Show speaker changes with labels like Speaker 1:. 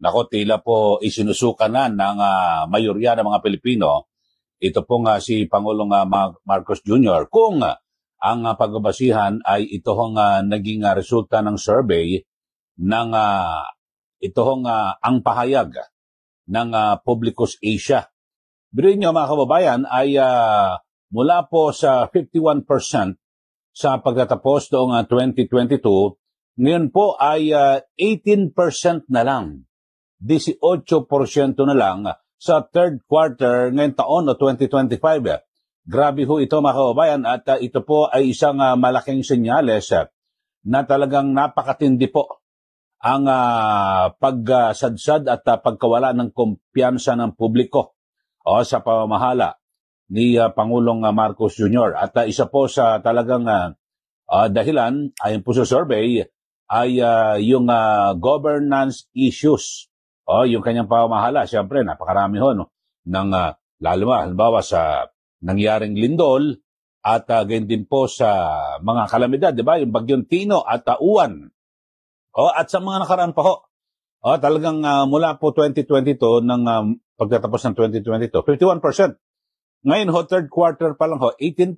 Speaker 1: Nako, tila po isinusuka na ng mayorya ng mga Pilipino, ito pong si Pangulong Marcos Jr. kung ang pagbabasihan ay ito hong naging resulta ng survey ng ito hong ang pahayag ng Publicus Asia. Biruin nyo mga kababayan ay mula po sa 51% sa pagtatapos noong 2022, ngayon po ay 18% na lang. 18% na lang sa third quarter ngayong taon o 2025. Grabe ho ito mga kababayan at ito po ay isang malaking senyales na talagang napakatindi po ang pagsadsad at pagkawala ng kumpiyansa ng publiko sa pamamahala ni Pangulong Marcos Jr. At isa po sa talagang dahilan ayon po sa survey ay yung governance issues. Yung kanyang pamamahala, siyempre, napakarami ho, no? Lalo halimbawa sa nangyaring lindol at ganyan din po sa mga kalamidad, di ba? Yung bagyong Tino at Uwan. At sa mga nakaraan pa ho. Talagang mula po 2022, ng pagtatapos ng 2022, 51%. Ngayon ho, third quarter pa lang ho, 18%.